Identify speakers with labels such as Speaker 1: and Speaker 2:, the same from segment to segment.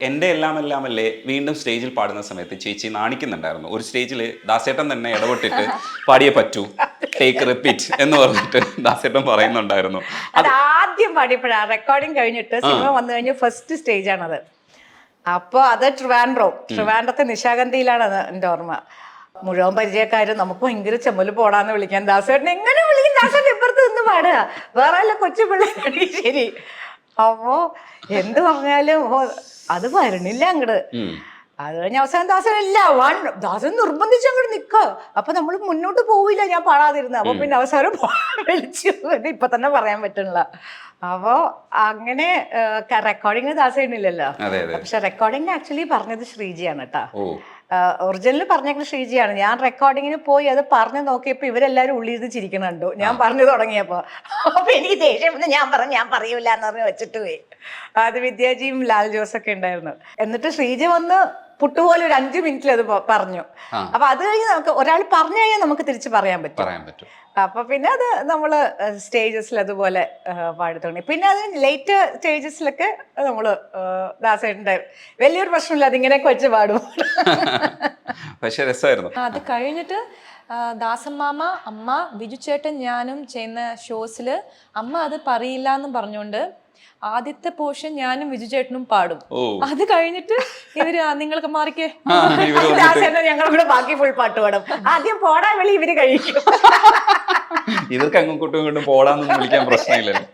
Speaker 1: എൻ്റെ എല്ലാം എല്ലാം അല്ലേ വീണ്ടും സ്റ്റേജിൽ പാടുന്ന സമയത്ത് ചേച്ചി നാണിക്കുന്നുണ്ടായിരുന്നു. ഒരു സ്റ്റേജിൽ ദാസേട്ടൻ തന്നെ ഇടപെട്ടിട്ട് പാടിയേ പറ്റൂ, ടേക്ക് റിപ്പീറ്റ് എന്ന് പറഞ്ഞിട്ട് ദാസേട്ടൻ പറയുന്നുണ്ടായിരുന്നു.
Speaker 2: അത് ആദ്യം പാടിയപ്പോഴാണ് റെക്കോർഡിങ് കഴിഞ്ഞിട്ട് സിനിമ വന്നു കഴിഞ്ഞ ഫസ്റ്റ് സ്റ്റേജ് ആണത്. അപ്പോൾ അത് ട്രിവാൻഡ്രത്തെ നിശാഗന്ധിയിലാണ് എൻ്റെ ഓർമ്മ. മുഴുവൻ പരിചയക്കാരും നമുക്ക് ഭയങ്കര ചെമ്മല് പോടാന്ന് വിളിക്കാൻ. ദാസേട്ടൻ എങ്ങനെ വിളിക്കും? ദാസേട്ടൻ ഇപ്പുറത്ത് നിന്ന് പാടുക, വേറെ വല്ല കൊച്ചു പിള്ളേരാണെങ്കിൽ ശരി. അപ്പോ എന്ത് പറഞ്ഞാലും അത് വരണില്ല അങ്ങട്. അത് കഴിഞ്ഞ അവസാനം ദാസൻ നിർബന്ധിച്ച് അങ്ങോട്ട് നിക്ക. അപ്പൊ നമ്മൾ മുന്നോട്ട് പോവില്ല ഞാൻ പാടാതിരുന്നത്. അപ്പൊ പിന്നെ അവസാനം വിളിച്ചു. ഇപ്പൊ തന്നെ പറയാൻ പറ്റണില്ല. അപ്പോ അങ്ങനെ റെക്കോർഡിങ് ദാസേണില്ലല്ലോ. പക്ഷെ റെക്കോർഡിങ് ആക്ച്വലി പറഞ്ഞത് ശ്രീജിയാണ് കേട്ടാ. ഒറിജിനൽ പറഞ്ഞേക്കുന്ന ശ്രീജിയാണ്. ഞാൻ റെക്കോർഡിങ്ങിന് പോയി അത് പറഞ്ഞു നോക്കിയപ്പോ ഇവരെല്ലാരും ഉള്ളിരുന്ന് ചിരിക്കണുണ്ടോ ഞാൻ പറഞ്ഞു തുടങ്ങിയപ്പോ. അപ്പൊ എനിക്ക് ദേഷ്യം ഞാൻ പറയൂല എന്ന് പറഞ്ഞ് വെച്ചിട്ട് പോയി. അത് വിദ്യാജിയും ലാൽ ജോസൊക്കെ ഉണ്ടായിരുന്നു. എന്നിട്ട് ശ്രീജ വന്ന് പുട്ടുപോലെ ഒരു 5 മിനിറ്റിൽ അത് പറഞ്ഞു. അപ്പൊ അത് കഴിഞ്ഞ് നമുക്ക് ഒരാൾ പറഞ്ഞു കഴിഞ്ഞാൽ നമുക്ക് തിരിച്ച് പറയാൻ പറ്റും. അപ്പൊ പിന്നെ അത് നമ്മള് സ്റ്റേജസിൽ അതുപോലെ പാടി തുടങ്ങി. പിന്നെ അത് ലേറ്റ് സ്റ്റേജസിലൊക്കെ നമ്മള് ദാസേട്ടൻ്റെ വലിയൊരു പ്രശ്നമില്ല, അതിങ്ങനെയൊക്കെ വെച്ച് പാടും.
Speaker 1: പക്ഷെ രസമായിരുന്നു.
Speaker 3: അത് കഴിഞ്ഞിട്ട് ദാസമ്മാമ, അമ്മ, ബിജു ചേട്ടൻ, ഞാനും ചെയ്യുന്ന ഷോസിൽ അമ്മ അത് പറയില്ല എന്ന് പറഞ്ഞുകൊണ്ട് ആദ്യത്തെ പോർഷൻ ഞാനും വിജു ചേട്ടനും പാടും. അത് കഴിഞ്ഞിട്ട് ഇവര് നിങ്ങൾക്ക് മാറിക്കേ
Speaker 2: ഞങ്ങളുടെ ബാക്കി ഫുൾ പാട്ട് പാടും. ആദ്യം പോടാൻ വിളി ഇവര് കഴിക്കും.
Speaker 1: ഇതൊക്കെ അങ്ങോട്ടും ഇങ്ങോട്ടും പോടാന്നൊന്നും വിളിക്കാൻ പ്രശ്നമില്ലല്ലോ.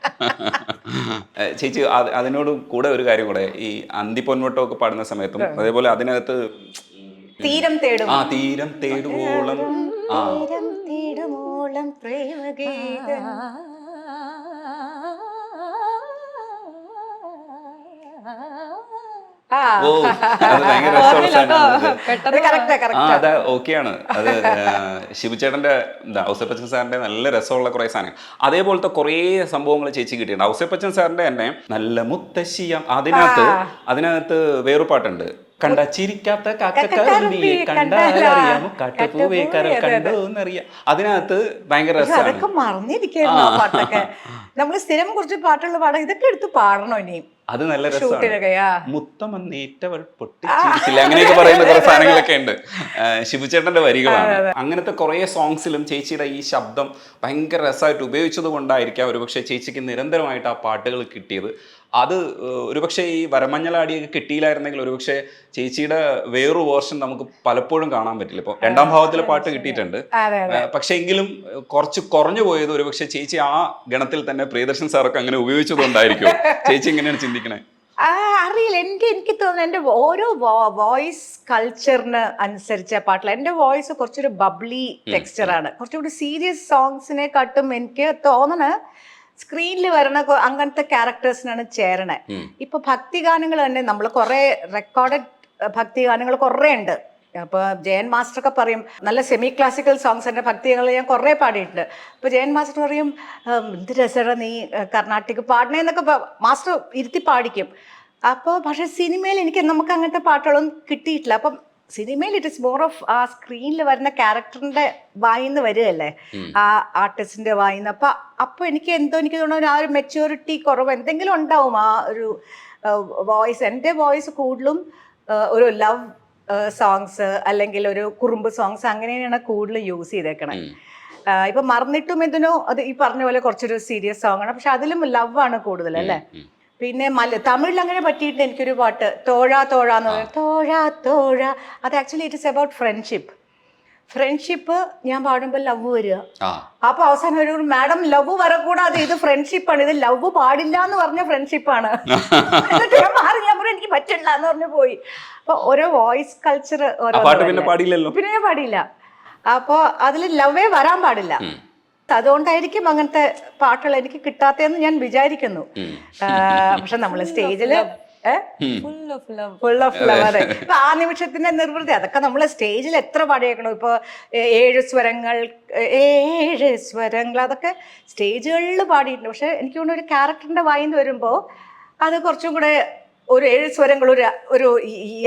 Speaker 1: ചേച്ചി അതിനോട് കൂടെ ഒരു കാര്യം കൂടെ, ഈ അന്തിപ്പൊന്മുട്ടമൊക്കെ പാടുന്ന സമയത്തും അതേപോലെ അതിനകത്ത്
Speaker 2: തീരം
Speaker 1: തേടുവോളം
Speaker 2: പ്രേമഗീതം
Speaker 1: അത് ഓക്കെയാണ്. അത് ശിവചേട്ടന്റെ ഔസേപ്പച്ചൻ സാറിന്റെ നല്ല രസമുള്ള കുറെ സാധനങ്ങൾ, അതേപോലത്തെ കുറെ സംഭവങ്ങൾ ചേച്ചി കിട്ടിയിട്ടുണ്ട്. ഔസേപ്പച്ചൻ സാറിന്റെ തന്നെ നല്ല മുത്തശ്ശിയം, അതിനകത്ത് വേറൊരു പാട്ടുണ്ട്, കണ്ട ചിരിക്കാത്ത കാക്കക്കറുമ്പിയെ കണ്ടാലറിയാമോ കാട്ടുപൂവേ കരൾ കണ്ടോന്നറിയാം. അതിനകത്ത് ഭയങ്കര രസമാണ്.
Speaker 2: അതൊക്കെ മറന്നിരിക്കുന്നു ആ പാട്ടൊക്കെ. നമ്മൾ സ്ഥിരം കുറച്ച് പാട്ടുള്ള പാടാം, ഇതൊക്കെ എടുത്ത് പാടണോ ഇനിയും.
Speaker 1: അത് നല്ല രസമാണ്. മുത്തം വന്നേറ്റവൾ പൊട്ടിച്ചിരിച്ചില്ല, അങ്ങനെയൊക്കെ പറയുന്ന കുറെ സാധനങ്ങളൊക്കെ ഉണ്ട്. ശിവചേട്ടന്റെ വരികളാണ്. അങ്ങനത്തെ കുറെ സോങ്സിലും ചേച്ചിയുടെ ഈ ശബ്ദം ഭയങ്കര രസമായിട്ട് ഉപയോഗിച്ചത് കൊണ്ടായിരിക്കാം ഒരുപക്ഷെ ചേച്ചിക്ക് നിരന്തരമായിട്ട് ആ പാട്ടുകൾ കിട്ടിയത്. അത് ഒരുപക്ഷെ ഈ വരമഞ്ഞളാടിയൊക്കെ കിട്ടിയില്ലായിരുന്നെങ്കിൽ ഒരുപക്ഷെ ചേച്ചിയുടെ വേറൊരു വേർഷൻ നമുക്ക് പലപ്പോഴും കാണാൻ പറ്റില്ല. ഇപ്പൊ 2ാം ഭാവത്തിലെ പാട്ട് കിട്ടിയിട്ടുണ്ട്, പക്ഷെ എങ്കിലും കുറച്ച് കുറഞ്ഞു പോയത് ഒരുപക്ഷെ ചേച്ചി ആ ഗണത്തിൽ തന്നെ പ്രിയദർശൻ സാറൊക്കെ അങ്ങനെ ഉപയോഗിച്ചതുകൊണ്ടായിരിക്കും. ചേച്ചി എങ്ങനെയാണ് ചിന്തിക്കണേ?
Speaker 2: അറിയില്ല, എനിക്ക് തോന്നുന്നു എൻ്റെ ഓരോ വോയിസ് കൾച്ചറിന് അനുസരിച്ച പാട്ടില്ല. എൻ്റെ വോയിസ് കുറച്ചൊരു ബബ്ലി ടെക്സ്ചറാണ്. കുറച്ചുകൂടി സീരിയസ് സോങ്സിനെക്കാട്ടും എനിക്ക് തോന്നണ സ്ക്രീനിൽ വരണ അങ്ങനത്തെ ക്യാരക്ടേഴ്സിനാണ് ചേരണേ. ഇപ്പൊ ഭക്തിഗാനങ്ങൾ തന്നെ നമ്മൾ കുറെ റെക്കോർഡഡ് ഭക്തിഗാനങ്ങൾ കുറെ ഉണ്ട്. അപ്പൊ ജയൻ മാസ്റ്റർ ഒക്കെ പറയും നല്ല സെമി ക്ലാസിക്കൽ സോങ്സ് എൻ്റെ ഭക്തികൾ ഞാൻ കുറെ പാടിയിട്ടുണ്ട്. അപ്പൊ ജയൻ മാസ്റ്റർ പറയും എന്ത് രസമാണ് നീ കർണാട്ടിക് പാടണേന്നൊക്കെ മാസ്റ്റർ ഇരുത്തി പാടിക്കും. അപ്പോൾ പക്ഷെ സിനിമയിൽ നമുക്ക് അങ്ങനത്തെ പാട്ടുകളൊന്നും കിട്ടിയിട്ടില്ല. അപ്പം സിനിമയിൽ ഇറ്റ് ഇസ് മോർ ഓഫ് ആ സ്ക്രീനിൽ വരുന്ന ക്യാരക്ടറിന്റെ വായിന്ന് വരികയല്ലേ, ആ ആർട്ടിസ്റ്റിന്റെ വായിന്ന്. അപ്പൊ എനിക്ക് തോന്നുന്നു ആ ഒരു മെച്യൂരിറ്റി കുറവ് എന്തെങ്കിലും ഉണ്ടാവും ആ ഒരു വോയിസ്. എൻ്റെ വോയിസ് കൂടുതലും ഒരു ലവ് സോങ്സ് അല്ലെങ്കിൽ ഒരു കുറുമ്പ് സോങ്സ് അങ്ങനെയാണ് കൂടുതൽ യൂസ് ചെയ്തേക്കണേ. ഇപ്പൊ മറന്നിട്ടും എന്തിനോ അത് ഈ പറഞ്ഞ പോലെ കുറച്ചൊരു സീരിയസ് സോങ് ആണ്, പക്ഷെ അതിലും ലവ് ആണ് കൂടുതൽ അല്ലേ. പിന്നെ തമിഴിൽ അങ്ങനെ പറ്റിയിട്ട് എനിക്കൊരു പാട്ട് തോഴ എന്ന് പറയുന്നത്, തോഴ അത് actually it is about friendship. ഞാൻ പാടുമ്പോൾ ലവ് വരിക. അപ്പൊ അവസാനം ഒരു മാഡം ലവ് വരക്കൂടാതെ ഇത് ഫ്രണ്ട്ഷിപ്പാണ്, ഇത് ലവ് പാടില്ല എന്ന് പറഞ്ഞ ഫ്രണ്ട്ഷിപ്പാണ്. എന്നിട്ട് ഞാൻ പറഞ്ഞു എനിക്ക് പറ്റില്ല എന്ന് പറഞ്ഞു പോയി. അപ്പൊ ഓരോ വോയിസ് കൾച്ചർ പിന്നെ ഞാൻ പാടിയില്ല. അപ്പൊ അതിൽ ലവേ വരാൻ പാടില്ല. അതുകൊണ്ടായിരിക്കും അങ്ങനത്തെ പാട്ടുകൾ എനിക്ക് കിട്ടാത്തതെന്ന് ഞാൻ വിചാരിക്കുന്നു. പക്ഷെ നമ്മള് സ്റ്റേജില് ഫുൾ ഓഫ് ലവ്, അതെ. ഇപ്പൊ ആ നിമിഷത്തിന്റെ നിർവൃത്തി അതൊക്കെ നമ്മള് സ്റ്റേജിൽ എത്ര പാടിയേക്കണം. ഇപ്പൊ 7 സ്വരങ്ങൾ അതൊക്കെ സ്റ്റേജുകളിൽ പാടിയിട്ടുണ്ട്. പക്ഷെ എനിക്ക് തോന്നുന്നു ഒരു ക്യാരക്ടറിന്റെ വായിന്ന് വരുമ്പോ അത് കുറച്ചും കൂടെ ഒരു 7 സ്വരങ്ങൾ ഒരു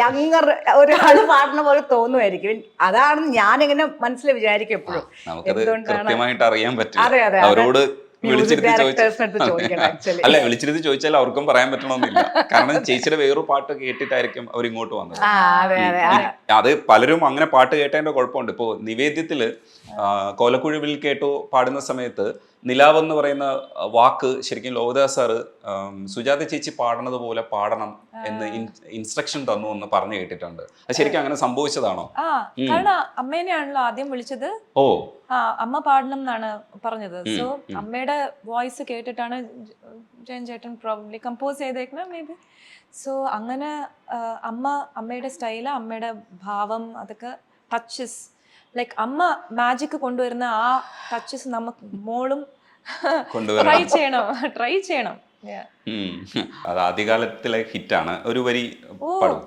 Speaker 2: യങ്ങർ ഒരാള് പാടുന്ന പോലെ തോന്നുമായിരിക്കും. അതാണ് ഞാനിങ്ങനെ മനസ്സിൽ വിചാരിക്കും എപ്പോഴും.
Speaker 1: എന്തുകൊണ്ടാണ് അറിയാൻ പറ്റും അവരോട് വിളിച്ചിരുത്തി
Speaker 2: ഡയറക്ടേഴ്സിന് അടുത്ത് ചോദിക്കണം ആക്ച്വലി.
Speaker 1: അല്ല, വിളിച്ചിരുത്തി ചോദിച്ചാൽ അവർക്കും പറയാൻ പറ്റണമെന്നില്ല. കാരണം ചേച്ചിയുടെ വേറൊരു പാട്ട് കേട്ടിട്ടായിരിക്കും അവർ ഇങ്ങോട്ട് വന്നത്.
Speaker 2: അതെ അതെ
Speaker 1: അത് പലരും അങ്ങനെ പാട്ട് കേട്ടതിന്റെ കുഴപ്പമുണ്ട്. ഇപ്പോ നിവേദ്യത്തില് കോലക്കുഴുവിൽ കേട്ടു പാടുന്ന സമയത്ത് നിലാവ് എന്ന് പറയുന്ന വാക്ക് ശരിക്കും ലോകദാസ് സാറ് സുജാത ചേച്ചി പാടുന്നത് പോലെ പാടണം എന്ന് ഇൻസ്ട്രക്ഷൻ തന്നു എന്ന് പറഞ്ഞു കേട്ടിട്ടുണ്ട്. അത് ശരിക്കും അങ്ങനെ സംഭവിച്ചതാണോ?
Speaker 3: കാരണം അമ്മേനെയാണല്ലോ ആദ്യം വിളിച്ചത്.
Speaker 1: ഓ,
Speaker 3: അമ്മ പാടണം എന്നാണ് പറഞ്ഞത്. സോ അമ്മയുടെ വോയിസ് കേട്ടിട്ടാണ് ജയൻ ചേട്ടൻ പ്രോബ്ലി കമ്പോസ് ചെയ്തേക്കുന്നത് മേ ബി. സോ അങ്ങനെ അമ്മയുടെ സ്റ്റൈല്, അമ്മയുടെ ഭാവം, അതൊക്കെ ടച്ചസ് ലൈക്ക് അമ്മ മാജിക് കൊണ്ടുവരുന്ന ആ ടച്ചസ് നമുക്ക് മോളും ട്രൈ ചെയ്യണം.
Speaker 1: അത് ആദ്യകാലത്തിലെ ഹിറ്റാണ്. ഒരു വരി പാടും.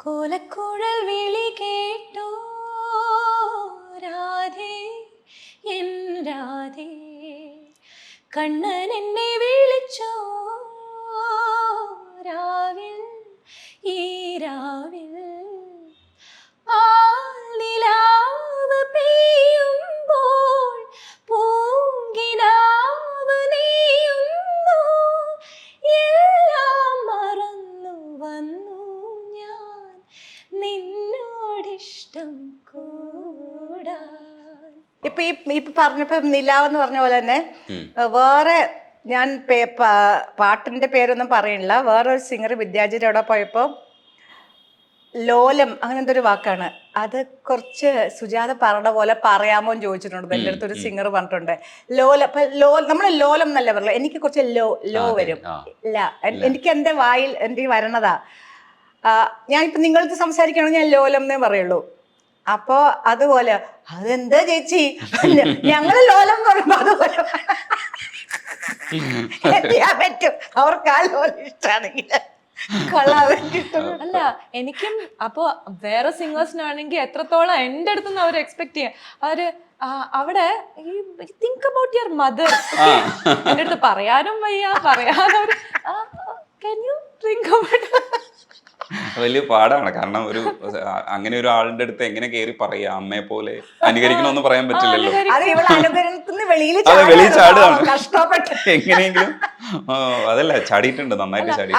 Speaker 3: കോലക്കുഴൽ വിളി കേട്ടോ രാധേ എൻ രാധേ, കണ്ണൻ എന്നെ വിളിച്ചോ രാവിൽ ഈ രാവിൽ, നിലാവ് പെയ്യുമ്പോൾ പൂങ്കിനാവ് നെയ്യുന്നു, എല്ലാം മറന്നു വന്നു ഞാൻ നിന്നോടിഷ്ടം കൂടാൻ.
Speaker 2: ഇപ്പൊ പറഞ്ഞപ്പോ നിലാവെന്ന് പറഞ്ഞ പോലെ തന്നെ വേറെ ഞാൻ പാട്ടിന്റെ പേരൊന്നും പറയണില്ല. വേറൊരു സിംഗർ വിദ്യാജിയുടെ അവിടെ പോയപ്പോ ലോലം അങ്ങനെ എന്തൊരു വാക്കാണ് അത്, കുറച്ച് സുജാത പറഞ്ഞ പോലെ പറയാമോ എന്ന് ചോദിച്ചിട്ടുണ്ട്. എൻ്റെ അടുത്തൊരു സിംഗർ പറഞ്ഞിട്ടുണ്ട് ലോലം. നമ്മൾ ലോലം എന്നല്ല പറയല, എനിക്ക് കുറച്ച് ലോ വരും. ഇല്ല, എനിക്ക് എൻ്റെ വായിൽ എൻ്റെ വരണതാ. ഞാനിപ്പോ നിങ്ങളടുത്ത് സംസാരിക്കണമെങ്കിൽ ഞാൻ ലോലം എന്നേ പറയുള്ളൂ. അപ്പോ അതുപോലെ അതെന്താ ചേച്ചി ഞങ്ങള് ലോലം എന്ന് പറയുമ്പോ അതുപോലെ ചെയ്യാൻ പറ്റും. അവർക്ക് ആ ലോലം ഇഷ്ടമാണെങ്കിൽ
Speaker 3: അല്ല, എനിക്കും അപ്പൊ വേറെ സിംഗേഴ്സിനാണെങ്കിൽ എത്രത്തോളം എൻ്റെ അടുത്തുനിന്ന് അവർ എക്സ്പെക്ട് ചെയ്യാം. അവര് അവിടെ തിങ്ക് അബൌട്ട് യുവർ മദർ. എൻ്റെ അടുത്ത് പറയാനും വയ്യ, പറയാനും can you think about
Speaker 1: വലിയ പാടാണ്. കാരണം അങ്ങനെ ഒരു ആളിന്റെ അടുത്ത് എങ്ങനെ കയറി പറയാ അമ്മയെ പോലെ അനുകരിക്കണമെന്ന് പറയാൻ പറ്റില്ലല്ലോ. വെളിയിൽ ചാടുകയാണ് എങ്ങനെയെങ്കിലും. അതല്ല, ചാടിയിട്ടുണ്ട്, നന്നായിട്ട് ചാടി.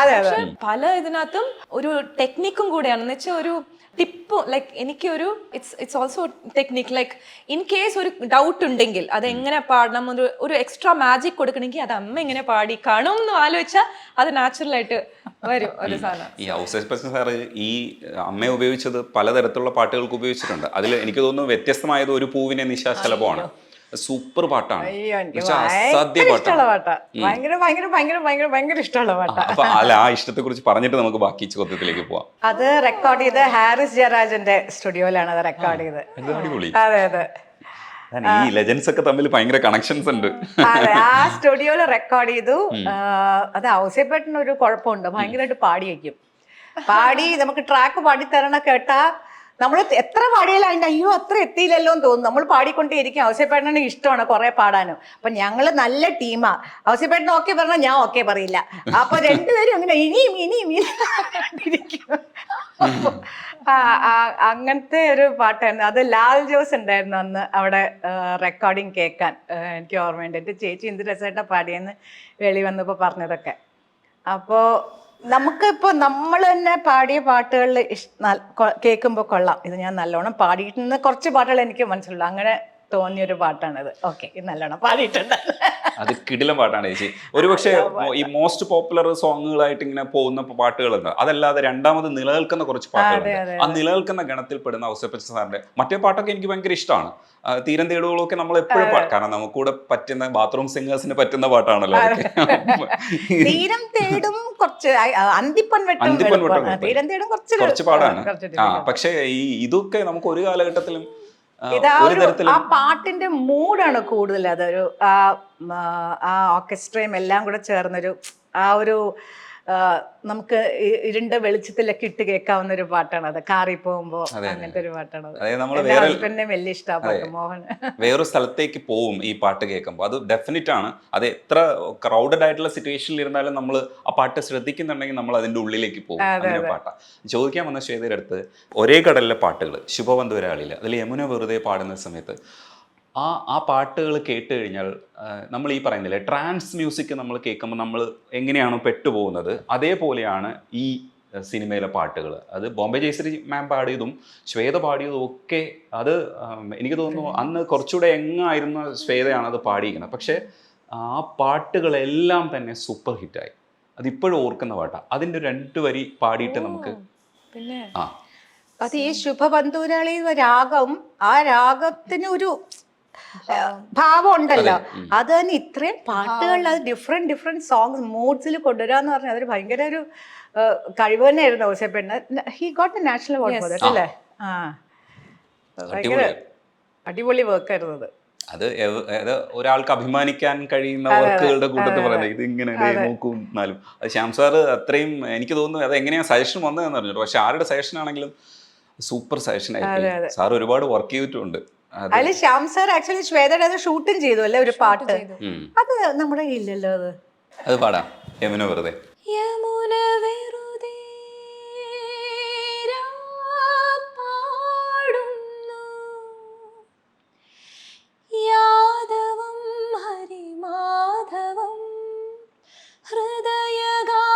Speaker 3: പല ഇതിനകത്തും ഒരു ടെക്നിക്കും കൂടെയാണ്. എന്ന് വെച്ചാൽ ഒരു ടിപ്പ്, ലൈക്ക് എനിക്കൊരു it's also technique. Like in case ഒരു ഡൗട്ട് ഉണ്ടെങ്കിൽ അത് എങ്ങനെ പാടണം, ഒരു എക്സ്ട്രാ മാജിക് കൊടുക്കണമെങ്കിൽ അത് അമ്മ എങ്ങനെ പാടി കാണും എന്ന് ആലോചിച്ചാൽ അത് നാച്ചുറൽ ആയിട്ട് വരും ഒരു സാധനം.
Speaker 1: ഈ ഔസേപ്പച്ചൻ സാറ് ഈ അമ്മയെ ഉപയോഗിച്ചത് പലതരത്തിലുള്ള പാട്ടുകൾക്ക് ഉപയോഗിച്ചിട്ടുണ്ട്. അതിൽ എനിക്ക് തോന്നുന്നു വ്യത്യസ്തമായത് ഒരു പൂവിനെ നിശാശലഭമാണ്. സൂപ്പർ പാട്ടാണ്, അസാധ്യ പാട്ടാണ്.
Speaker 2: ഭയങ്കര ഇഷ്ടമുള്ള പാട്ടാണ്.
Speaker 1: അപ്പൊ ആ ഇഷ്ടത്തെ കുറിച്ച് പറഞ്ഞിട്ട് നമുക്ക് ബാക്കി ചോദ്യത്തിലേക്ക് പോവാം.
Speaker 2: അത് റെക്കോർഡ് ചെയ്ത് ഹാരിസ് ജയരാജന്റെ സ്റ്റുഡിയോയിലാണ് അത് റെക്കോർഡ് ചെയ്തത്.
Speaker 1: അടിപൊളി.
Speaker 2: അതെ അതെ,
Speaker 1: ഈ ലെജൻസ് ഒക്കെ തമ്മിൽ ഭയങ്കര കണക്ഷൻസ് ഉണ്ട്.
Speaker 2: അതെ, ആ സ്റ്റുഡിയോയിൽ റെക്കോർഡ് ചെയ്തു. അത് ഔസേപ്പേട്ടന് ഒരു കുഴപ്പമുണ്ട്, ഭയങ്കരമായിട്ട് പാടി വയ്ക്കും. പാടി നമുക്ക് ട്രാക്ക് പാടിത്തരണ കേട്ടാ നമ്മൾ എത്ര പാടിയാലും അതിൻ്റെ അയ്യോ അത്ര എത്തിയില്ലല്ലോ എന്ന് തോന്നും. നമ്മൾ പാടിക്കൊണ്ടേയിരിക്കും. ഔസേപ്പേട്ടന് ഇഷ്ടമാണ് കുറെ പാടാനും. അപ്പൊ ഞങ്ങള് നല്ല ടീമാ. ഔസേപ്പേട്ടൻ ഓക്കെ പറഞ്ഞാൽ ഞാൻ ഓക്കെ പറയില്ല. അപ്പൊ രണ്ടുപേരും അങ്ങനെ ഇനിയും ഇരിക്കും. അങ്ങനത്തെ ഒരു പാട്ടായിരുന്നു അത്. ലാൽ ജോസ് ഉണ്ടായിരുന്നു അന്ന് അവിടെ റെക്കോർഡിങ് കേൾക്കാൻ. എനിക്ക് ഓർമ്മയുണ്ട്. എൻ്റെ ചേച്ചി എന്ത് രസമായിട്ടാണ് പാടിയെന്ന് വെളി വന്നപ്പോൾ പറഞ്ഞതൊക്കെ. അപ്പോൾ നമുക്കിപ്പോൾ നമ്മൾ തന്നെ പാടിയ പാട്ടുകളിൽ കേൾക്കുമ്പോൾ കൊള്ളാം, ഇത് ഞാൻ നല്ലോണം പാടിയിട്ടുണ്ടെന്ന് കുറച്ച് പാട്ടുകൾ എനിക്ക് മനസ്സിലുള്ളൂ. അങ്ങനെ തോന്നിയൊരു പാട്ടാണിത്. ഓക്കെ, ഇത് നല്ലോണം പാടിയിട്ടുണ്ട്.
Speaker 1: അത് കിടിലം പാട്ടാണ് ചേച്ചി. ഒരുപക്ഷെ ഈ മോസ്റ്റ് പോപ്പുലർ സോങ്ങുകളായിട്ട് ഇങ്ങനെ പോകുന്ന പാട്ടുകളുണ്ട്. അതല്ലാതെ രണ്ടാമത് നിലനിൽക്കുന്ന കുറച്ച് പാട്ടുകളുണ്ട്. ആ നിലനിൽക്കുന്ന ഗണത്തിൽപ്പെടുന്ന ഔസേപ്പച്ചൻ സാറിന്റെ മറ്റേ പാട്ടൊക്കെ എനിക്ക് ഭയങ്കര ഇഷ്ടമാണ്. തീരം തേടുകളൊക്കെ നമ്മൾ എപ്പോഴും കാരണം നമുക്കൂടെ പറ്റുന്ന ബാത്റൂം സിംഗേഴ്സിന് പറ്റുന്ന പാട്ടാണല്ലോ.
Speaker 2: തീരം തേടും കുറച്ച്
Speaker 1: കുറച്ച് പാടാണ്. പക്ഷെ ഇതൊക്കെ നമുക്ക് ഒരു കാലഘട്ടത്തിലും
Speaker 2: ആ പാട്ടിന്റെ മൂഡാണ് കൂടുതൽ. അതൊരു ആ ഓർക്കസ്ട്രയും എല്ലാം കൂടെ ചേർന്നൊരു ആ ഒരു നമുക്ക് ഇരുണ്ട വെളിച്ചത്തിലൊക്കെ ഇട്ട് കേൾക്കാവുന്ന ഒരു പാട്ടാണ് അത്. കാറി പോകുമ്പോ അങ്ങനത്തെ ഒരു പാട്ടാണ് അത്. ഹസ്ബൻഡിനെ വലിയ ഇഷ്ടമാണ് മോഹൻ.
Speaker 1: വേറൊരു സ്ഥലത്തേക്ക് പോവും ഈ പാട്ട് കേൾക്കുമ്പോൾ. അത് ഡെഫിനറ്റ് ആണ്. അത് എത്ര ക്രൗഡഡ് ആയിട്ടുള്ള സിറ്റുവേഷനിൽ ഇരുന്നാലും നമ്മൾ ആ പാട്ട് ശ്രദ്ധിക്കുന്നുണ്ടെങ്കിൽ നമ്മൾ അതിന്റെ ഉള്ളിലേക്ക് പോകും. അങ്ങനെ പാട്ടാണ്. ചോദിക്കാൻ വന്ന ശ്വേതയുടെ അടുത്ത് ഒരേ കടലിലെ പാട്ടുകൾ ശുഭവന്തപുരാളില്ല അതിൽ യമുന വെറുതെ പാടുന്ന സമയത്ത് ആ പാട്ടുകൾ കേട്ട് കഴിഞ്ഞാൽ നമ്മൾ ഈ പറയുന്നില്ലേ ട്രാൻസ് മ്യൂസിക് നമ്മൾ കേൾക്കുമ്പോൾ നമ്മൾ എങ്ങനെയാണോ പെട്ടുപോകുന്നത്, അതേപോലെയാണ് ഈ സിനിമയിലെ പാട്ടുകൾ. അത് ബോംബെ ജയശ്രീ മാം പാടിയതും ശ്വേത പാടിയതും ഒക്കെ അത് എനിക്ക് തോന്നുന്നു അന്ന് കുറച്ചുകൂടെ എങ്ങായിരുന്ന ശ്വേതയാണ് അത് പാടിയിരിക്കുന്നത്. പക്ഷേ ആ പാട്ടുകളെല്ലാം തന്നെ സൂപ്പർ ഹിറ്റായി. അതിപ്പോഴും ഓർക്കുന്ന പാട്ടാണ്. അതിൻ്റെ 2 വരി പാടിയിട്ട് നമുക്ക്
Speaker 3: പിന്നെ
Speaker 2: അത് ഈ ശുഭബന്ധുരാളി രാഗം, ആ രാഗത്തിന് ഒരു ഭാവം ഉണ്ടല്ലോ. അത് തന്നെ ഇത്രയും പാട്ടുകളിൽ അത് ഡിഫറെന്റ് സോങ്സ് മൂഡ്സിൽ കൊണ്ടുവരാന്ന് പറഞ്ഞാൽ അതൊരു ഭയങ്കര ഒരു കഴിവ് തന്നെയായിരുന്നു ഔസേപ്പേട്ടന്. He got a national award for that അല്ലേ? ആ, ഭയങ്കര അടിപൊളി വർക്കായിരുന്നു അത്.
Speaker 1: അത് ഒരാൾക്ക് അഭിമാനിക്കാൻ കഴിയുന്ന വർക്കുകളുടെ കൂട്ടത്തിൽ പറയുന്നത്. ഇത് ഇങ്ങനെ നോക്കും എന്നാലും അത് ശ്യാം സാറ് അത്രയും, എനിക്ക് തോന്നുന്നു അത് എങ്ങനെയാ സജഷൻ വന്നതെന്ന് അറിഞ്ഞു. പക്ഷെ ആരുടെ സജഷൻ ആണെങ്കിലും സൂപ്പർ സജഷൻ ആയിരിക്കും. സാർ ഒരുപാട് വർക്ക് ചെയ്തിട്ടുണ്ട്.
Speaker 2: അതിൽ ശ്യാം സാർ ആക്ച്വലി ശ്വേതയുടെ അത് ഷൂട്ടും ചെയ്തു അല്ലേ ഒരു പാട്ട്. അത് നമ്മുടെ കയ്യിലല്ലോ.
Speaker 1: അത് പാടാം. യമുന വെറുതെ.
Speaker 3: യമുന വെറുതെ പാടുന്നു, യാദവം ഹരിമാധവം ഹൃദയഗാനം,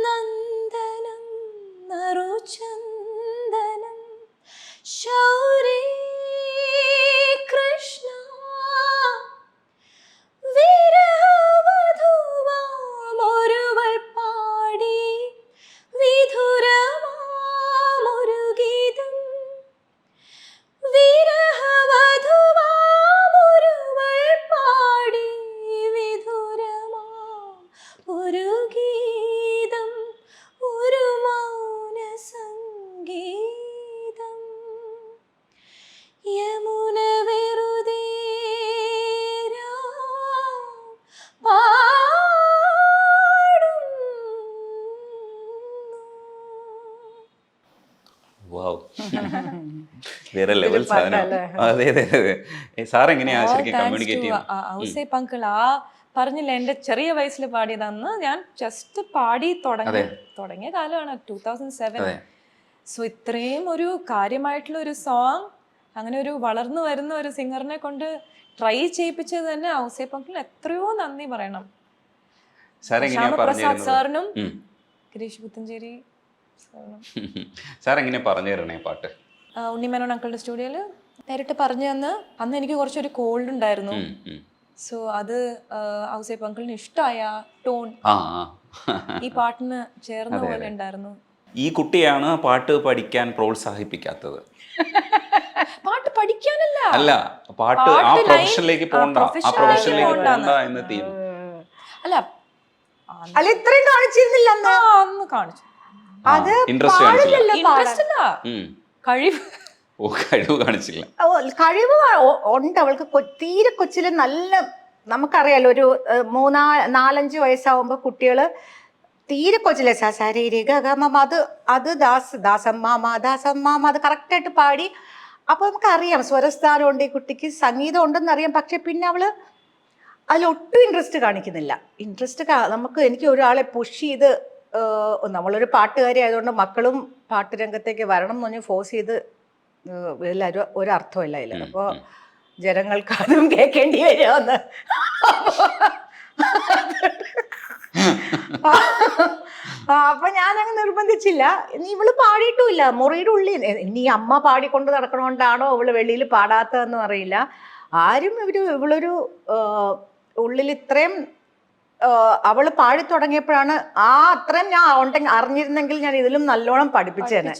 Speaker 3: നന്ദനം നറുചന്ദനം ശൗരി കൃഷ്ണ വിരഹവധുവാമൊരുവൾ പാടി വിധുരമാമൊരു ഗീതം, വിരഹവധുവാമൊരുവൾ പാടി വിധുരമാം ഒരു ഗീതം, ഒരു മൗന സംഗീതം. യമുന വെറുതെ
Speaker 1: വേറെ ലെവൽ സാധനം. അതെ അതെ അതെ. സാർ എങ്ങനെയാ ശരിക്കും കമ്മ്യൂണിക്കേറ്റ് ചെയ്യുന്നത്?
Speaker 3: ഔസേപ്പ് അങ്കിൾ ആ പറഞ്ഞില്ല, എന്റെ ചെറിയ വയസ്സിൽ പാടിയതാന്ന്. ഞാൻ ജസ്റ്റ് പാടി തുടങ്ങിയ കാലമാണ് 2007. സോ ഇത്രയും ഒരു കാര്യമായിട്ടുള്ള ഒരു സോങ് അങ്ങനെ ഒരു വളർന്നു വരുന്ന ഒരു സിംഗറിനെ കൊണ്ട് ട്രൈ ചെയ്യിപ്പിച്ചത് തന്നെ ഔസേപ്പ് അങ്കിളിന് എത്രയോ നന്ദി പറയണം. ശ്യാമപ്രസാദ് സാറിനും ഗിരീഷ് പുത്തഞ്ചേരി സാറിനും.
Speaker 1: സാർ എങ്ങനെയാ പറഞ്ഞു തരണേ പാട്ട്?
Speaker 3: ഉണ്ണിമേനോൻ അങ്കിളുടെ സ്റ്റുഡിയോയിൽ നേരിട്ട് പറഞ്ഞു തന്ന്. അന്ന് എനിക്ക് കുറച്ചൊരു കോൾഡ് ഉണ്ടായിരുന്നു. സോ അത് ഔസേപ്പ് അങ്കിളിന് ഇഷ്ടമായ ടോൺ ഈ പാട്ടിന് ചേർന്ന പോലെ ഉണ്ടായിരുന്നു.
Speaker 1: ഈ കുട്ടിയാണ് പാട്ട് പഠിക്കാൻ പ്രോത്സാഹിപ്പിക്കാത്തത്.
Speaker 3: പാട്ട് പഠിക്കാനല്ല,
Speaker 1: അല്ല പാട്ട് ആ പ്രൊഫഷനിലേക്ക് പോകണ്ട, ആ പ്രൊഫഷനിലേക്ക് പോകണ്ട എന്ന് തീം.
Speaker 3: അല്ല
Speaker 2: അല്ല ഇത്രയും കാണിച്ചിരുന്നില്ല
Speaker 3: അന്ന് കാണിച്ചു.
Speaker 2: അത്
Speaker 3: ഇൻട്രസ്റ്റ് അല്ല, കഴിവ്
Speaker 1: കാണിച്ചില്ല.
Speaker 2: കഴിവ് ഉണ്ട് അവൾക്ക്. തീരെ കൊച്ചില് നല്ല, നമുക്കറിയാലോ ഒരു 3-4-5 വയസ്സാവുമ്പോ കുട്ടികള് തീരെ കൊച്ചിലെ ശരീരികമ അത് ദാസമ്മാമ അത് കറക്റ്റായിട്ട് പാടി. അപ്പൊ നമുക്കറിയാം സ്വരസ്ഥാനം ഉണ്ട് ഈ കുട്ടിക്ക്, സംഗീതം ഉണ്ടെന്ന് അറിയാം. പക്ഷെ പിന്നെ അവള് അതിലൊട്ടും ഇൻട്രസ്റ്റ് കാണിക്കുന്നില്ല. എനിക്ക് ഒരാളെ പുഷ് ചെയ്ത്, നമ്മളൊരു പാട്ടുകാരി ആയതുകൊണ്ട് മക്കളും പാട്ട് രംഗത്തേക്ക് വരണം എന്ന് പറഞ്ഞ് ഫോഴ്സ് ചെയ്ത് എല്ലാവരും ഒരർത്ഥമില്ല അതിൽ. അപ്പോൾ ജനങ്ങൾക്ക് അതും കേൾക്കേണ്ടി വരുമെന്ന്. അപ്പൊ ഞാനങ്ങ് നിർബന്ധിച്ചില്ല. ഇവള് പാടിയിട്ടുമില്ല. മുറിയുടെ ഉള്ളിൽ ഇനി അമ്മ പാടിക്കൊണ്ട് നടക്കണോണ്ടാണോ അവള് വെളിയിൽ പാടാത്തതെന്നും അറിയില്ല. ആരും ഇവളൊരു ഉള്ളിൽ ഇത്രയും അവള് പാടി തുടങ്ങിയപ്പോഴാണ് അത്രയും ഞാൻ അറിഞ്ഞിരുന്നെങ്കിൽ ഞാൻ ഇതിലും നല്ലോണം പഠിപ്പിച്ചേനെ.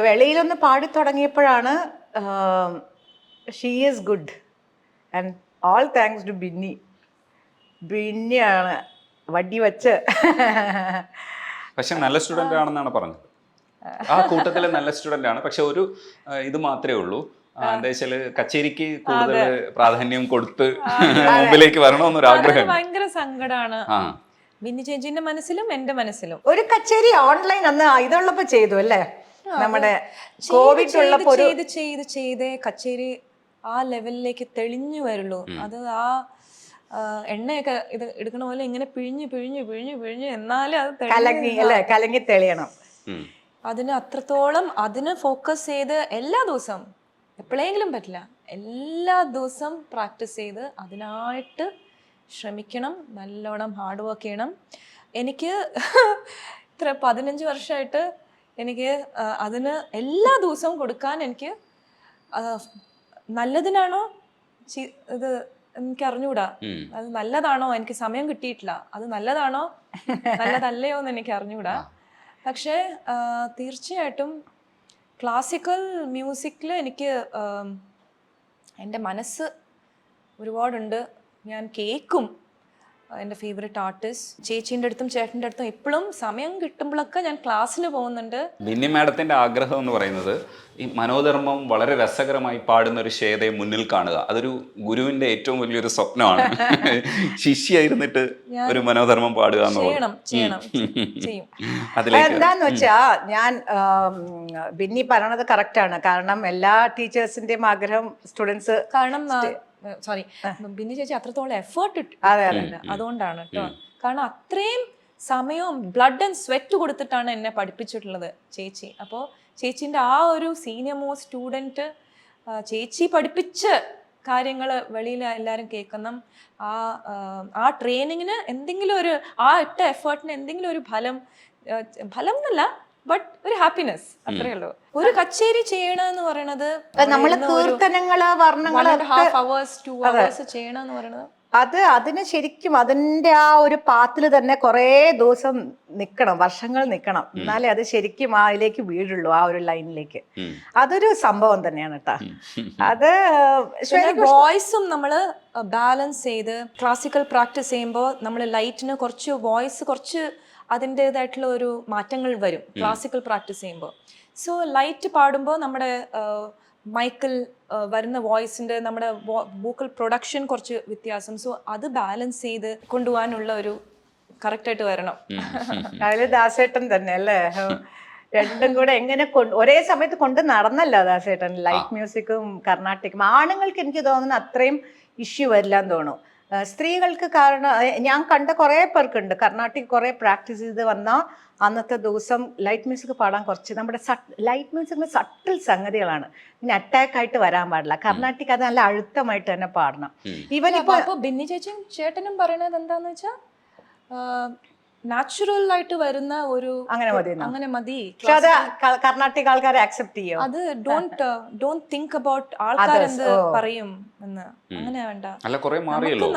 Speaker 2: വെളിയിലൊന്ന് പാടി തുടങ്ങിയപ്പോഴാണ് she is good and all thanks to ബിന്നിയാണ് വടി വെച്ച്.
Speaker 1: പക്ഷെ നല്ല സ്റ്റുഡൻ്റ് ആണെന്നാണ് പറഞ്ഞത്. ആ കൂട്ടത്തിലെ നല്ല സ്റ്റുഡൻ്റ് ആണ്. പക്ഷെ ഒരു ഇത് മാത്രമേ ഉള്ളൂ, എന്താ വെച്ചാല് കച്ചേരിക്ക് കൂടുതൽ പ്രാധാന്യം കൊടുത്ത് മുമ്പിലേക്ക് വരണമെന്നൊരു ആഗ്രഹം.
Speaker 3: ഭയങ്കര സങ്കടമാണ് ബിന്നി ചേച്ചിന്റെ മനസ്സിലും എന്റെ മനസ്സിലും.
Speaker 2: ഒരു കച്ചേരി ഓൺലൈൻ അന്ന് ഇതുള്ളപ്പോ ചെയ്തു അല്ലേ, നമ്മുടെ കോവിഡ് ഉള്ളപ്പോ
Speaker 3: ചെയ്തേ കച്ചേരി ആ ലെവലിലേക്ക് തെളിഞ്ഞു വരുള്ളൂ. അത് ആ എണ്ണയൊക്കെ ഇത് എടുക്കണ പോലെ ഇങ്ങനെ പിഴിഞ്ഞ് എന്നാലും അത്
Speaker 2: കലങ്ങി തെളിയണം.
Speaker 3: അതിന് അത്രത്തോളം അതിന് ഫോക്കസ് ചെയ്ത് എല്ലാ ദിവസവും, എപ്പോഴെങ്കിലും പറ്റില്ല, എല്ലാ ദിവസവും പ്രാക്ടീസ് ചെയ്ത് അതിനായിട്ട് ശ്രമിക്കണം, നല്ലോണം ഹാർഡ് വർക്ക് ചെയ്യണം. എനിക്ക് ഇത്ര 15 വർഷമായിട്ട് എനിക്ക് അതിന് എല്ലാ ദിവസവും കൊടുക്കാൻ എനിക്ക് നല്ലതിനാണോ ഇത് എനിക്ക് അറിഞ്ഞൂടാ, അത് നല്ലതാണോ, എനിക്ക് സമയം കിട്ടിയിട്ടില്ല, അത് നല്ലതാണോ നല്ലതല്ലയോ എന്ന് എനിക്ക് അറിഞ്ഞൂടാ. പക്ഷേ തീർച്ചയായിട്ടും ക്ലാസിക്കൽ മ്യൂസിക്കിൽ എനിക്ക് എൻ്റെ മനസ്സ് ഒരുപാടുണ്ട്. ഞാൻ കേൾക്കും എൻ്റെ ഫേവറേറ്റ് ആർട്ടിസ്റ്റ്. ചേച്ചീൻ്റെ അടുത്തും ചേട്ടൻ്റെ അടുത്തും എപ്പോഴും സമയം കിട്ടുമ്പോഴൊക്കെ ഞാൻ ക്ലാസ്സിന് പോകുന്നുണ്ട്.
Speaker 1: ബിന്നി മാഡത്തിൻ്റെ ആഗ്രഹം എന്ന് പറയുന്നത് ഈ മനോധർമ്മം വളരെ രസകരമായി പാടുന്ന ഒരു ശ്വേതയെ മുന്നിൽ കാണുക. അതൊരു ഗുരുവിൻ്റെ ഏറ്റവും വലിയൊരു സ്വപ്നമാണ്. ശിഷ്യായിരുന്നിട്ട് ഒരു മനോധർമ്മം പാടുക
Speaker 3: ചെയ്യും.
Speaker 2: എന്താന്ന് വെച്ചാ ഞാൻ ബിന്നി പറയണത് കറക്റ്റാണ്. കാരണം എല്ലാ ടീച്ചേഴ്സിന്റെയും ആഗ്രഹം സ്റ്റുഡൻസ്,
Speaker 3: കാരണം സോറി ബിന്നി ചേച്ചി അത്രത്തോളം എഫേർട്ട് അതുകൊണ്ടാണ് കേട്ടോ. കാരണം അത്രയും സമയവും ബ്ലഡ് ആൻഡ് സ്വെറ്റ് കൊടുത്തിട്ടാണ് എന്നെ പഠിപ്പിച്ചിട്ടുള്ളത് ചേച്ചി. അപ്പോൾ ചേച്ചീൻ്റെ ആ ഒരു സീനിയർ മോസ്റ്റ് സ്റ്റുഡൻറ്റ് ചേച്ചി പഠിപ്പിച്ച കാര്യങ്ങൾ വെളിയിൽ എല്ലാവരും കേൾക്കണം. ആ ട്രെയിനിങ്ങിന് എന്തെങ്കിലും ഒരു, ആ ഇട്ട എഫേർട്ടിന് എന്തെങ്കിലും ഒരു ഫലം എന്നല്ല, ബട്ട് ഒരു ഹാപ്പിനെസ്, അത്രേ ഉള്ളൂ. ഒരു കച്ചേരി ചെയ്യണമെന്ന് പറയണത്,
Speaker 2: നമ്മള് കീർത്തനങ്ങള്, വർണ്ണങ്ങള്
Speaker 3: 1.5 hours 2 hours ചെയ്യണമെന്ന് പറയണത്,
Speaker 2: അതിന് ശരിക്കും അതിന്റെ ആ ഒരു പാത്തില് തന്നെ കുറേ ദിവസം നിക്കണം, വർഷങ്ങൾ നിക്കണം, എന്നാലേ അത് ശരിക്കും അതിലേക്ക് വീഴുള്ളൂ, ആ ഒരു ലൈനിലേക്ക്. അതൊരു സംഭവം തന്നെയാണ് കേട്ടാ. അത്
Speaker 3: വോയിസും നമ്മള് ബാലൻസ് ചെയ്ത് ക്ലാസിക്കൽ പ്രാക്ടീസ് ചെയ്യുമ്പോൾ നമ്മൾ ലൈറ്റിന് കുറച്ച് വോയിസ് കുറച്ച് അതിൻ്റെതായിട്ടുള്ള ഒരു മാറ്റങ്ങൾ വരും ക്ലാസിക്കൽ പ്രാക്ടീസ് ചെയ്യുമ്പോൾ. സോ ലൈറ്റ് പാടുമ്പോൾ നമ്മുടെ മൈക്കിൽ വരുന്ന വോയിസിൻ്റെ നമ്മുടെ വോക്കൽ പ്രൊഡക്ഷൻ കുറച്ച് വ്യത്യാസം. സോ അത് ബാലൻസ് ചെയ്ത് കൊണ്ടുപോകാനുള്ള ഒരു കറക്റ്റായിട്ട് വരണം.
Speaker 2: അതില് ദാസേട്ടൻ തന്നെ അല്ലേ, രണ്ടും കൂടെ എങ്ങനെ ഒരേ സമയത്ത് കൊണ്ട് നടന്നല്ലോ ദാസേട്ടൻ. ലൈറ്റ് മ്യൂസിക്കും കർണാട്ടിക്കും ആണുങ്ങൾക്ക് എനിക്ക് തോന്നുന്നു അത്രയും ഇഷ്യൂ വരില്ലാന്ന് തോന്നുന്നു. സ്ത്രീകൾക്ക്, കാരണം ഞാൻ കണ്ട കുറേ പേർക്കുണ്ട് കർണാട്ടിക് കുറേ പ്രാക്ടീസ് ചെയ്ത് വന്നാൽ അന്നത്തെ ദിവസം ലൈറ്റ് മ്യൂസിക് പാടാൻ കുറച്ച്, നമ്മുടെ ലൈറ്റ് മ്യൂസിക്കിന് സട്ടിൽ സംഗതികളാണ്, ഇങ്ങനെ അറ്റാക്ക് ആയിട്ട് വരാൻ പാടില്ല. കർണാട്ടിക് അത് നല്ല അഴുത്തമായിട്ട് തന്നെ പാടണം. ഈവൻ
Speaker 3: ഇപ്പൊ ബിന്നി ചേച്ചിയും ചേട്ടനും പറയണത് എന്താന്ന് വെച്ചാൽ നാച്ചുറൽ ആയിട്ട് വരുന്ന ഒരു അങ്ങനെ മതി.
Speaker 2: കർണാട്ടിക് ആൾക്കാരെ അക്സെപ്റ്റ് ചെയ്യും.
Speaker 3: അത് ഡോണ്ട് തിങ്ക് അബൌട്ട് ആൾക്കാർ എന്ത് പറയും എന്ന്, അങ്ങനെ വേണ്ട.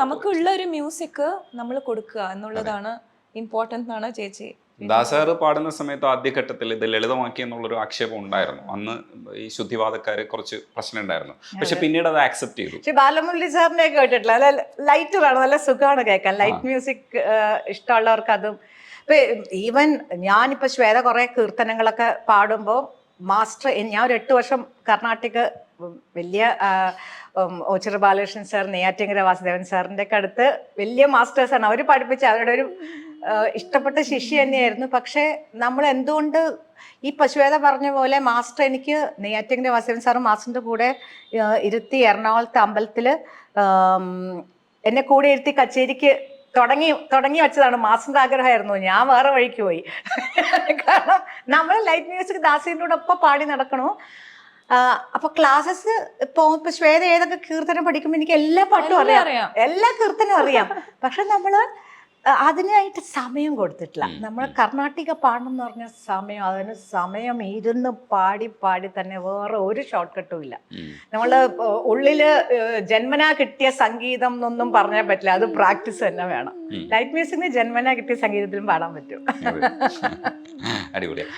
Speaker 3: നമുക്കുള്ള ഒരു മ്യൂസിക് നമ്മൾ കൊടുക്കുക എന്നുള്ളതാണ് ഇമ്പോർട്ടന്റ് എന്നാണ് ചേച്ചി.
Speaker 1: ദാസാറ് പാടുന്ന സമയത്ത് ആദ്യഘട്ടത്തിൽ ഇത് ലളിതമാക്കി എന്നുള്ളൊരു ആക്ഷേപം ഉണ്ടായിരുന്നു. അന്ന് ഈ ശുദ്ധിവാദക്കാര് കുറച്ച് പ്രശ്നം ഉണ്ടായിരുന്നു. പക്ഷെ പിന്നീട് അത് ആക്സെപ്റ്റ് ചെയ്തു.
Speaker 2: പക്ഷെ ബാലമുരളി സാറിനെ കേട്ടിട്ടില്ല, നല്ല ലൈറ്റ് വേണം, നല്ല സുഖമാണ് കേൾക്കാൻ. ലൈറ്റ് മ്യൂസിക് ഇഷ്ടമുള്ളവർക്ക് അതും. ഇപ്പൊ ഈവൻ ഞാനിപ്പോ ശ്വേത കുറെ കീർത്തനങ്ങളൊക്കെ പാടുമ്പോൾ മാസ്റ്റർ, ഞാൻ ഒരു 8 വർഷം കർണാട്ടിക് വലിയ ഓച്ചിറ ബാലകൃഷ്ണൻ സാർ, നെയ്യാറ്റിങ്കര വാസുദേവൻ സാറിൻ്റെ ഒക്കെ അടുത്ത് വലിയ മാസ്റ്റേഴ്സാണ്. അവർ പഠിപ്പിച്ച അവരുടെ ഒരു ഇഷ്ടപ്പെട്ട ശിഷ്യ തന്നെയായിരുന്നു. പക്ഷേ നമ്മൾ എന്തുകൊണ്ട് ഈ ശ്വേത പറഞ്ഞ പോലെ മാസ്റ്റർ, എനിക്ക് നെയ്യാറ്റിങ്കര വാസുദേവൻ സാറും മാസ്റ്ററിൻ്റെ കൂടെ ഇരുത്തി എറണാകുളത്തെ അമ്പലത്തിൽ എന്നെ കൂടെ ഇരുത്തി കച്ചേരിക്ക് തുടങ്ങി വെച്ചതാണ്. മാസ്റ്ററിൻ്റെ ആഗ്രഹമായിരുന്നു. ഞാൻ വേറെ വഴിക്ക് പോയി. കാരണം നമ്മൾ ലൈറ്റ് മ്യൂസിക് ദാസിൻ്റെ കൂടെ ഒപ്പം പാടി നടക്കണു. അപ്പൊ ക്ലാസ്സസ് ഇപ്പൊ ശ്വേത ഏതൊക്കെ കീർത്തനം പഠിക്കുമ്പോൾ എനിക്ക് എല്ലാ പാട്ടും അറിയാം, എല്ലാ കീർത്തനും അറിയാം. പക്ഷെ നമ്മള് അതിനായിട്ട് സമയം കൊടുത്തിട്ടില്ല. നമ്മൾ കർണാട്ടിക പാടണം എന്ന് പറഞ്ഞ സമയം, അതിന് സമയം ഇരുന്ന് പാടി തന്നെ, വേറെ ഒരു ഷോർട്ട് കട്ടും ഇല്ല. നമ്മള് ഉള്ളില് ജന്മനാ കിട്ടിയ സംഗീതം എന്നൊന്നും പറഞ്ഞാൽ പറ്റില്ല, അത് പ്രാക്ടീസ് തന്നെ വേണം. ലൈറ്റ് മ്യൂസിക്കിന് ജന്മനാ കിട്ടിയ സംഗീതത്തിലും പാടാൻ പറ്റും.
Speaker 1: അടിപൊളിയാണ്.